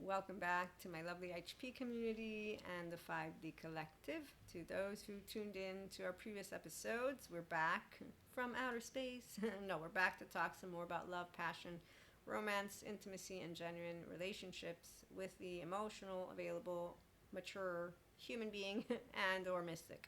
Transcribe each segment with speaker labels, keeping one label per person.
Speaker 1: Welcome back to my lovely HP community and the 5D Collective. To those who tuned in to our previous episodes, we're back from outer space. No, we're back to talk some more about love, passion, romance, intimacy, and genuine relationships with the emotional, available, mature human being and or mystic.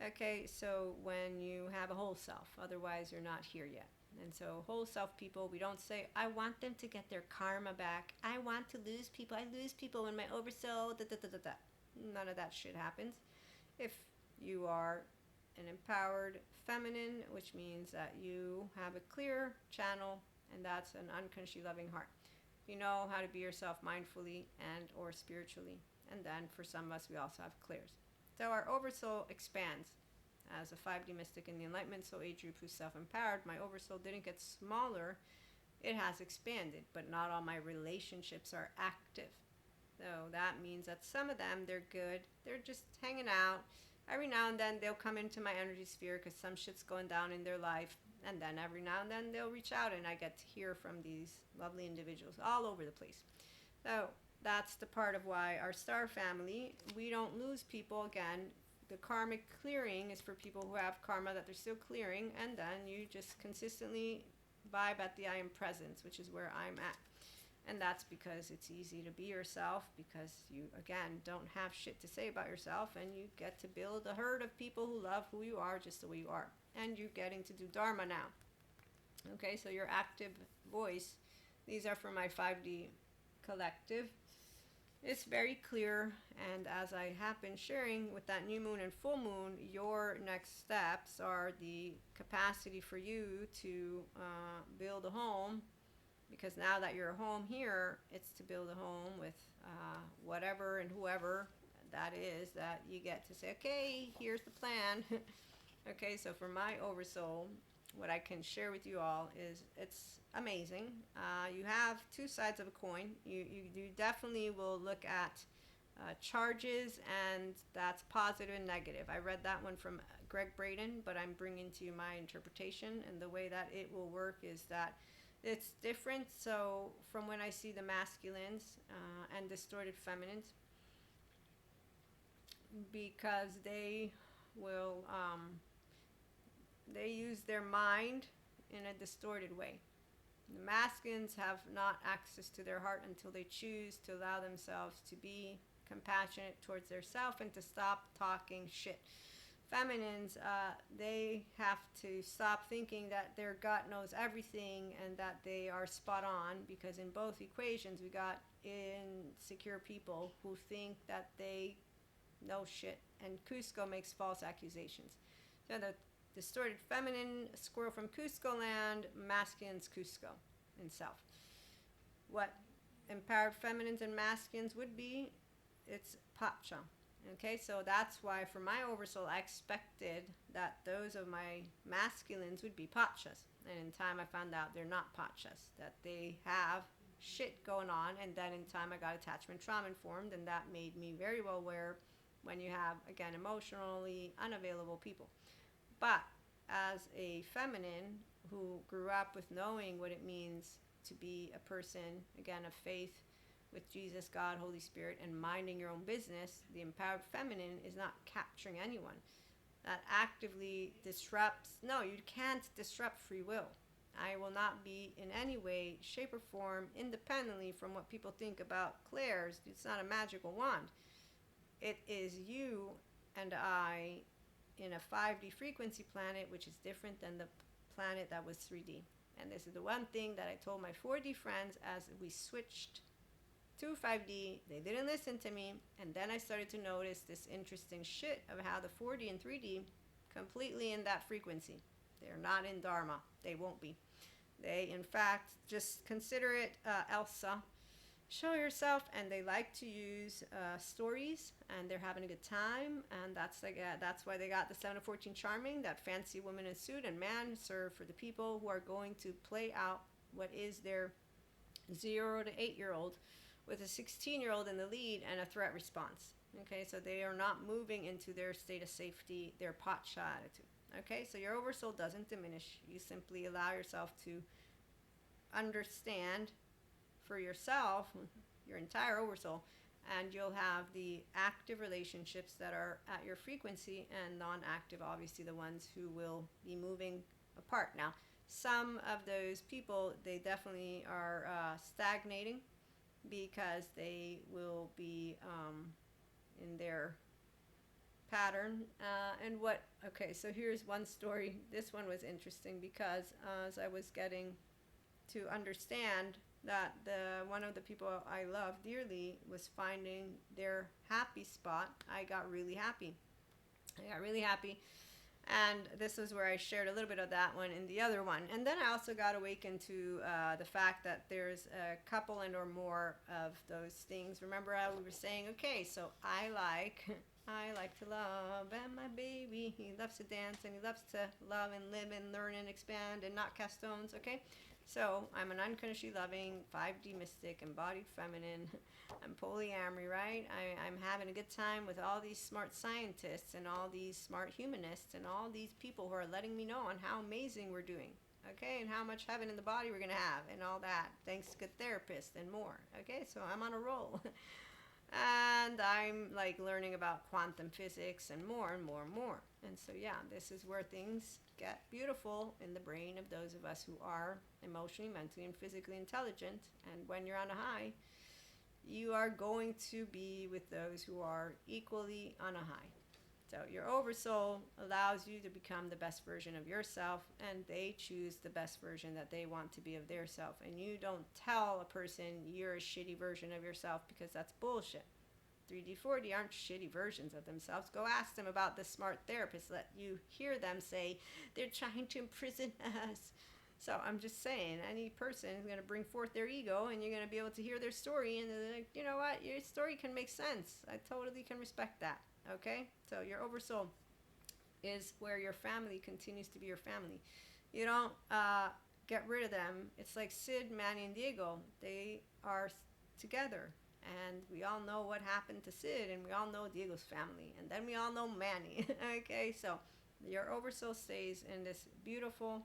Speaker 1: Okay, so when you have a whole self, otherwise you're not here yet. And so whole self people, we don't say, I want them to get their karma back. I want to lose people. I lose people when my oversoul, da da da da da. None of that shit happens. If you are an empowered feminine, which means that you have a clear channel, and that's an unconsciously loving heart. You know how to be yourself mindfully and or spiritually. And then for some of us, we also have clears. So our oversoul expands. As a 5D mystic in the enlightenment soul age group who's self-empowered, my oversoul didn't get smaller, it has expanded, but not all my relationships are active. So that means that some of them, they're good, they're just hanging out. Every now and then they'll come into my energy sphere because some shit's going down in their life, and then every now and then they'll reach out and I get to hear from these lovely individuals all over the place. So that's the part of why our star family, we don't lose people again. The karmic clearing is for people who have karma that they're still clearing, and then you just consistently vibe at the I am presence, which is where I'm at. And that's because it's easy to be yourself, because you, again, don't have shit to say about yourself, and you get to build a herd of people who love who you are just the way you are. And you're getting to do Dharma now. Okay, so your active voice, these are for my 5D collective. It's very clear, and as I have been sharing with that new moon and full moon, your next steps are the capacity for you to build a home, because now that you're home here, it's to build a home with whatever and whoever that is, that you get to say, okay, here's the plan. Okay, so for my oversoul, what I can share with you all is it's amazing. You have two sides of a coin. You definitely will look at charges, and that's positive and negative. I read that one from Greg Braden, but I'm bringing to you my interpretation, and the way that it will work is that it's different. So from when I see the masculines and distorted feminines, because they will they use their mind in a distorted way. The masculines have not access to their heart until they choose to allow themselves to be compassionate towards their self and to stop talking shit. Feminines, they have to stop thinking that their gut knows everything and that they are spot on, because in both equations we got insecure people who think that they know shit, and Cusco makes false accusations. So the distorted feminine, squirrel from Cusco land, masculines Cusco in self. What empowered feminines and masculines would be, it's Pacha. Okay, so that's why for my oversoul, I expected that those of my masculines would be Pachas. And in time I found out they're not Pachas, that they have shit going on, and then in time I got attachment trauma informed, and that made me very well aware when you have, again, emotionally unavailable people. But as a feminine who grew up with knowing what it means to be a person, again, of faith with Jesus, God, Holy Spirit, and minding your own business, the empowered feminine is not capturing anyone. That actively disrupts, no, you can't disrupt free will. I will not be in any way, shape, or form independently from what people think about clairs. It's not a magical wand. It is you and I in a 5D frequency planet, which is different than the planet that was 3D. And this is the one thing that I told my 4D friends as we switched to 5D. They didn't listen to me, and then I started to notice this interesting shit of how the 4D and 3D completely in that frequency. They're not in Dharma. They won't be. They, in fact, just consider it Elsa. Show yourself, and they like to use stories, and they're having a good time, and that's why they got the 7 of 14 charming, that fancy woman in suit and man serve for the people who are going to play out what is their 0 to 8-year-old with a 16-year-old in the lead and a threat response. Okay, so they are not moving into their state of safety, their Pacha attitude. Okay, so your oversoul doesn't diminish. You simply allow yourself to understand for yourself your entire oversoul, and you'll have the active relationships that are at your frequency, and non-active, obviously the ones who will be moving apart. Now, some of those people, they definitely are stagnating, because they will be in their pattern. Okay, so here's one story. This one was interesting, because as I was getting to understand that one of the people I love dearly was finding their happy spot, I got really happy. And this is where I shared a little bit of that one in the other one. And then I also got awakened to the fact that there's a couple and or more of those things. Remember how we were saying, okay, so I like to love, and my baby, he loves to dance, and he loves to love and live and learn and expand and not cast stones, okay? So I'm an unconditionally loving 5D mystic, embodied feminine. I'm polyamory, right? I'm having a good time with all these smart scientists and all these smart humanists and all these people who are letting me know on how amazing we're doing, okay? And how much heaven in the body we're going to have and all that, thanks to good therapists and more, okay? So I'm on a roll. And I'm like learning about quantum physics and more and more and more. And so, yeah, this is where things get beautiful in the brain of those of us who are emotionally, mentally, and physically intelligent. And when you're on a high, you are going to be with those who are equally on a high. So your oversoul allows you to become the best version of yourself, and they choose the best version that they want to be of their self. And you don't tell a person you're a shitty version of yourself, because that's bullshit. 3D, 4D aren't shitty versions of themselves. Go ask them about the smart therapists. Let you hear them say, they're trying to imprison us. So I'm just saying, any person is going to bring forth their ego, and you're going to be able to hear their story, and they're like, you know what, your story can make sense. I totally can respect that. Okay, so your oversoul is where your family continues to be your family. You don't get rid of them. It's like Sid, Manny, and Diego. They are together, and we all know what happened to Sid, and we all know Diego's family, and then we all know Manny. Okay, so your oversoul stays in this beautiful,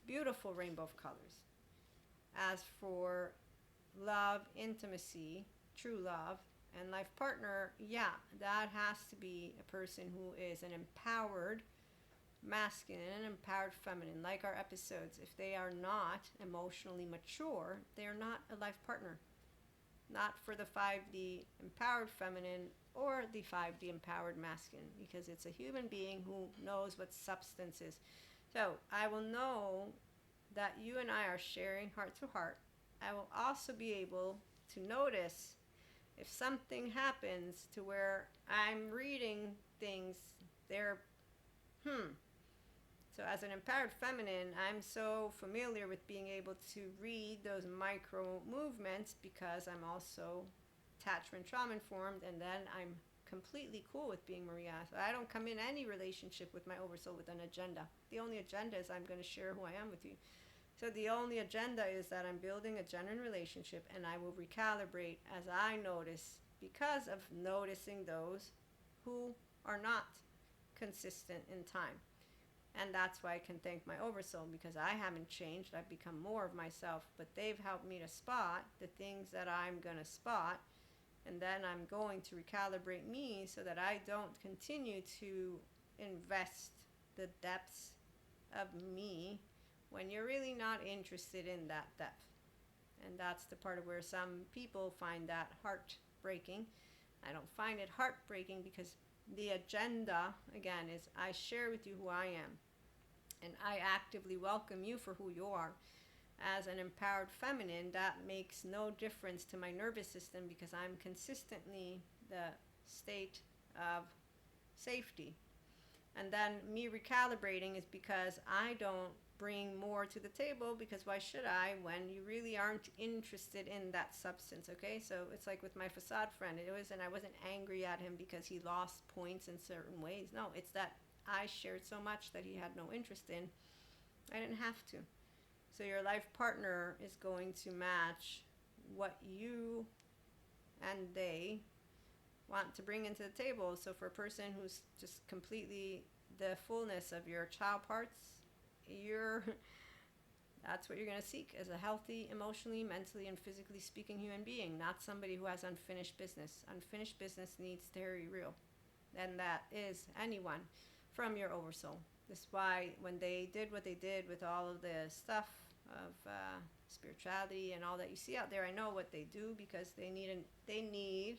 Speaker 1: beautiful rainbow of colors. As for love, intimacy, true love, and life partner, yeah, that has to be a person who is an empowered masculine and empowered feminine, like our episodes. If they are not emotionally mature, they are not a life partner. Not for the 5D empowered feminine or the 5D empowered masculine, because it's a human being who knows what substance is. So I will know that you and I are sharing heart to heart. I will also be able to notice if something happens to where I'm reading things, So as an empowered feminine, I'm so familiar with being able to read those micro movements, because I'm also attachment trauma informed, and then I'm completely cool with being Maria. So I don't come in any relationship with my oversoul with an agenda. The only agenda is I'm going to share who I am with you. So the only agenda is that I'm building a genuine relationship, and I will recalibrate as I notice, because of noticing those who are not consistent in time. And that's why I can thank my oversoul, because I haven't changed. I've become more of myself, but they've helped me to spot the things that I'm going to spot, and then I'm going to recalibrate me so that I don't continue to invest the depths of me when you're really not interested in that depth. And that's the part of where some people find that heartbreaking. I don't find it heartbreaking, because the agenda, again, is I share with you who I am. And I actively welcome you for who you are. As an empowered feminine, that makes no difference to my nervous system, because I'm consistently the state of safety. And then me recalibrating is because I don't bring more to the table, because why should I, when you really aren't interested in that substance, okay? So it's like with my facade friend. I wasn't angry at him because he lost points in certain ways. No, it's that I shared so much that he had no interest in. I didn't have to. So your life partner is going to match what you and they want to bring into the table. So for a person who's just completely the fullness of your child parts, you're That's what you're going to seek, as a healthy, emotionally, mentally, and physically speaking human being, not somebody who has unfinished business. Unfinished business needs to be real. And that is anyone from your oversoul. This is why when they did what they did with all of the stuff of spirituality and all that you see out there, I know what they do, because they need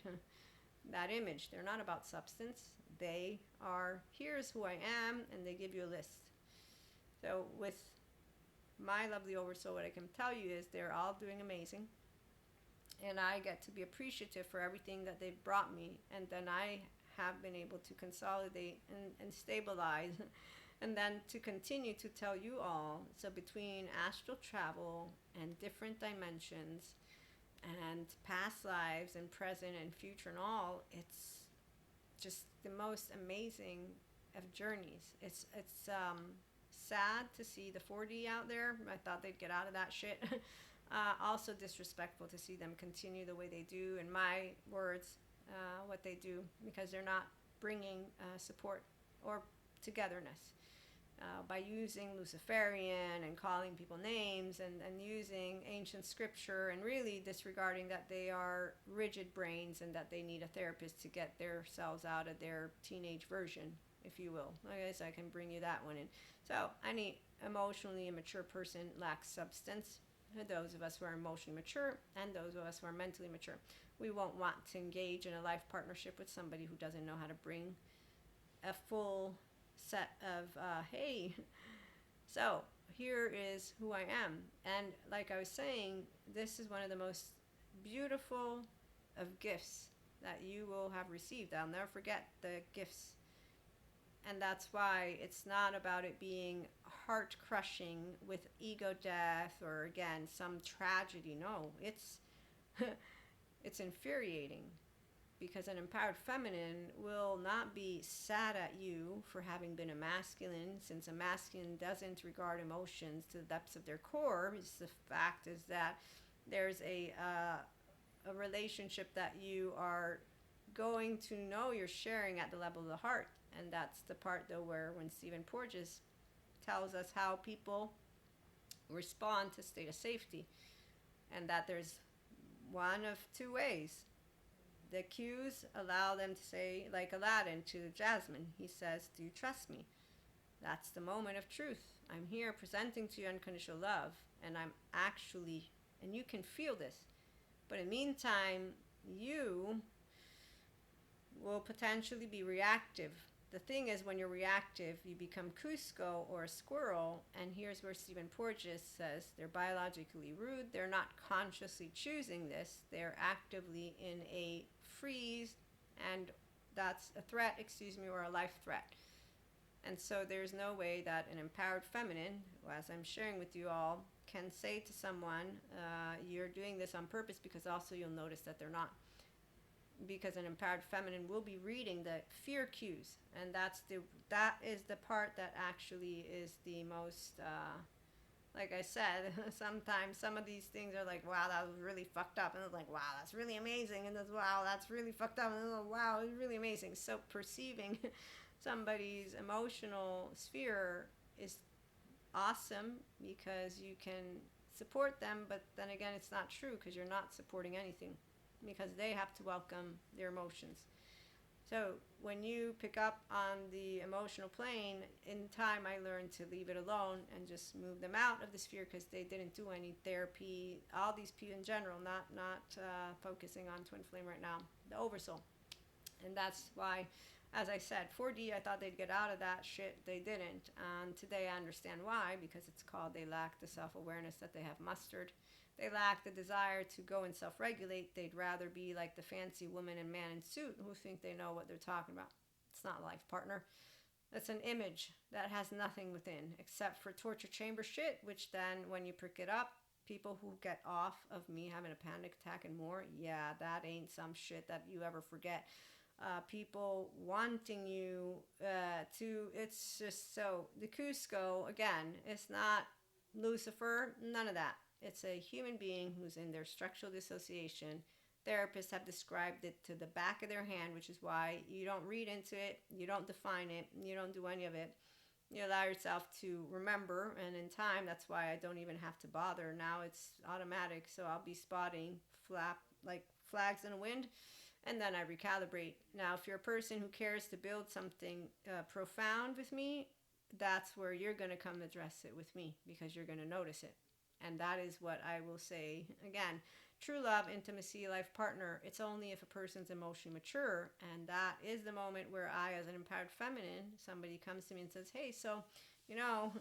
Speaker 1: that image. They're not about substance. They are, here's who I am, and they give you a list. So with my lovely oversoul, what I can tell you is they're all doing amazing, and I get to be appreciative for everything that they've brought me, and then I have been able to consolidate and stabilize and then to continue to tell you all. So between astral travel and different dimensions and past lives and present and future and all, it's just the most amazing of journeys. It's sad to see the 4D out there. I thought they'd get out of that shit. Also disrespectful to see them continue the way they do, in my words, what they do, because they're not bringing support or togetherness. By using Luciferian and calling people names and using ancient scripture, and really disregarding that they are rigid brains and that they need a therapist to get themselves out of their teenage version, if you will. I guess I can bring you that one in. So any emotionally immature person lacks substance. Those of us who are emotionally mature and those of us who are mentally mature, we won't want to engage in a life partnership with somebody who doesn't know how to bring a full set of hey, so here is who I am. And like I was saying, this is one of the most beautiful of gifts that you will have received. I'll never forget the gifts. And that's why it's not about it being heart crushing with ego death or, again, some tragedy. No, it's it's infuriating, because an empowered feminine will not be sad at you for having been a masculine, since a masculine doesn't regard emotions to the depths of their core. It's the fact is that there's a relationship that you are going to know you're sharing at the level of the heart. And that's the part, though, where when Stephen Porges tells us how people respond to state of safety, and that there's one of two ways. The cues allow them to say, like Aladdin to Jasmine, he says, "Do you trust me?" That's the moment of truth. I'm here presenting to you unconditional love, and I'm actually, and you can feel this. But in the meantime, you will potentially be reactive. The thing is, when you're reactive, you become Cusco or a squirrel, and here's where Stephen Porges says they're biologically rude. They're not consciously choosing this. They're actively in a freeze, and that's a threat, or a life threat. And so there's no way that an empowered feminine, as I'm sharing with you all, can say to someone, you're doing this on purpose, because also you'll notice that they're not. Because an empowered feminine will be reading the fear cues, and that is the part that actually is the most, like I said, sometimes some of these things are like, wow, that was really fucked up, and it's like, wow, that's really amazing, and it's, wow, that's really fucked up, and it's like, wow, it's really amazing. So perceiving somebody's emotional sphere is awesome, because you can support them, but then again, it's not true, because you're not supporting anything, because they have to welcome their emotions. So when you pick up on the emotional plane, in time I learned to leave it alone and just move them out of the sphere, because they didn't do any therapy. All these people in general, not focusing on twin flame right now, the oversoul. And that's why, as I said, 4D, I thought they'd get out of that shit. They didn't. And today I understand why, because it's called they lack the self-awareness that they have mustered. They lack the desire to go and self-regulate. They'd rather be like the fancy woman and man in suit who think they know what they're talking about. It's not a life partner. That's an image that has nothing within except for torture chamber shit, which then when you pick it up, people who get off of me having a panic attack and more, yeah, that ain't some shit that you ever forget. People wanting you to, it's just so, the Cusco, again, it's not Lucifer, none of that. It's a human being who's in their structural dissociation. Therapists have described it to the back of their hand, which is why you don't read into it, you don't define it, you don't do any of it. You allow yourself to remember, and in time, that's why I don't even have to bother. Now it's automatic, so I'll be spotting flap like flags in the wind, and then I recalibrate. Now, if you're a person who cares to build something profound with me, that's where you're going to come address it with me, because you're going to notice it. And that is what I will say again. True love, intimacy, life partner, it's only if a person's emotionally mature. And that is the moment where I, as an empowered feminine, somebody comes to me and says, hey, so, you know,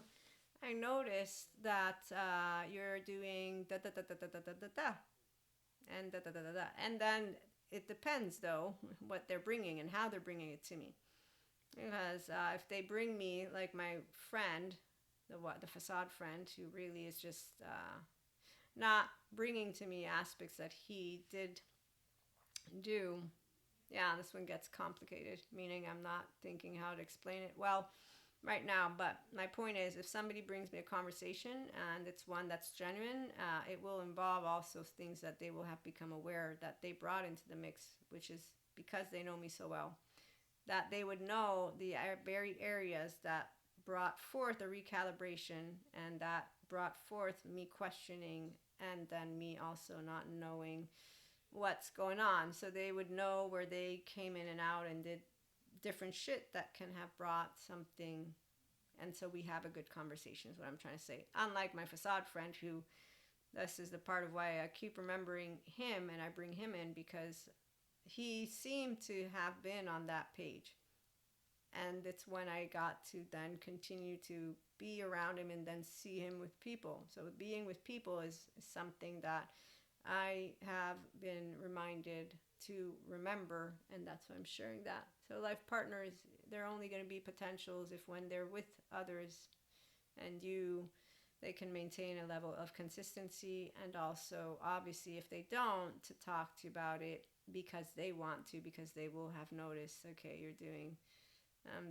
Speaker 1: I noticed that you're doing da da da da da da da da da and da da da da da. And then it depends, though, what they're bringing and how they're bringing it to me. Because if they bring me, like my friend, the facade friend, who really is just not bringing to me aspects that he did do, yeah, this one gets complicated, meaning I'm not thinking how to explain it well right now. But my point is, if somebody brings me a conversation and it's one that's genuine, it will involve also things that they will have become aware that they brought into the mix, which is because they know me so well, that they would know the very areas that brought forth a recalibration, and that brought forth me questioning, and then me also not knowing what's going on. So they would know where they came in and out and did different shit that can have brought something. And so we have a good conversation is what I'm trying to say. Unlike my facade friend, who, this is the part of why I keep remembering him and I bring him in, because he seemed to have been on that page. And it's when I got to then continue to be around him and then see him with people. So being with people is something that I have been reminded to remember, and that's why I'm sharing that. So life partners, they're only going to be potentials if when they're with others and you, they can maintain a level of consistency, and also obviously if they don't, to talk to you about it because they want to, because they will have noticed, okay, you're doing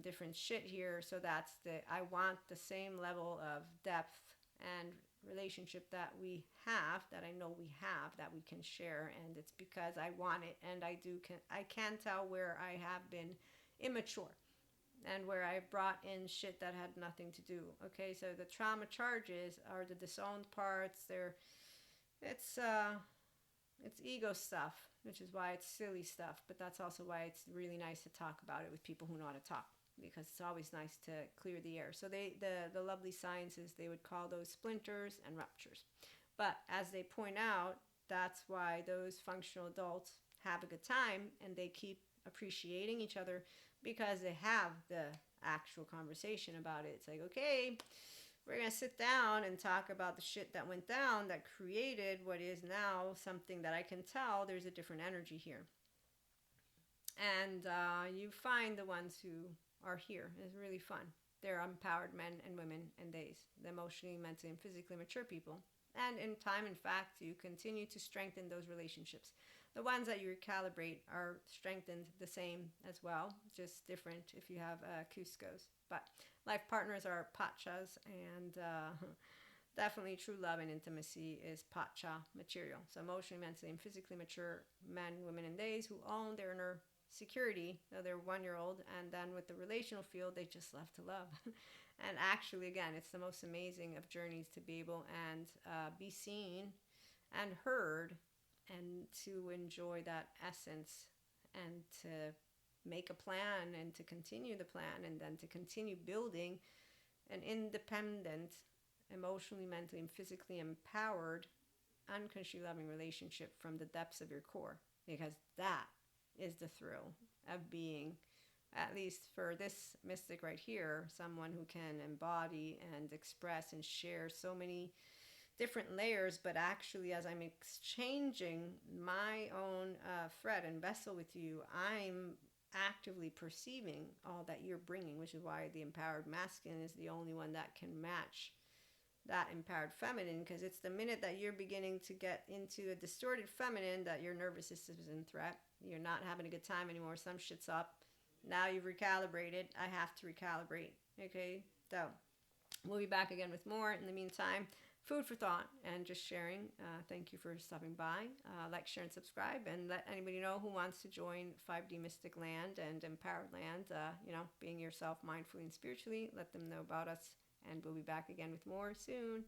Speaker 1: different shit here. So that's I want the same level of depth and relationship that we have, that I know we have, that we can share, and it's because I want it, and I can tell where I have been immature and where I've brought in shit that had nothing to do. Okay, so the trauma charges are the disowned parts. It's ego stuff, which is why it's silly stuff, but that's also why it's really nice to talk about it with people who know how to talk, because it's always nice to clear the air. So the lovely sciences, they would call those splinters and ruptures. But as they point out, that's why those functional adults have a good time and they keep appreciating each other, because they have the actual conversation about it. It's like, okay, we're going to sit down and talk about the shit that went down that created what is now something that I can tell there's a different energy here. And you find the ones who are here. It's really fun. They're empowered men and women and days, the emotionally, mentally, and physically mature people. And in time, in fact, you continue to strengthen those relationships. The ones that you recalibrate are strengthened the same as well, just different if you have Cuscos. But life partners are Pachas, and definitely true love and intimacy is Pacha material. So emotionally, mentally, and physically mature men, women, and days who own their inner security. So they're 1-year-old, and then with the relational field, they just love to love. And actually, again, it's the most amazing of journeys to be able and be seen and heard, and to enjoy that essence, and to make a plan, and to continue the plan, and then to continue building an independent, emotionally, mentally, and physically empowered, unconditionally loving relationship from the depths of your core, because that is the thrill of being, at least for this mystic right here, someone who can embody and express and share so many different layers. But actually, as I'm exchanging my own thread and vessel with you, I'm actively perceiving all that you're bringing, which is why the empowered masculine is the only one that can match that empowered feminine, because it's the minute that you're beginning to get into a distorted feminine that your nervous system is in threat. You're not having a good time anymore. Some shit's up. Now you've recalibrated. I have to recalibrate. Okay, so we'll be back again with more. In the meantime, food for thought and just sharing. Thank you for stopping by. Like, share, and subscribe, and let anybody know who wants to join 5D Mystic Land and Empowered Land, being yourself mindfully and spiritually. Let them know about us, and we'll be back again with more soon.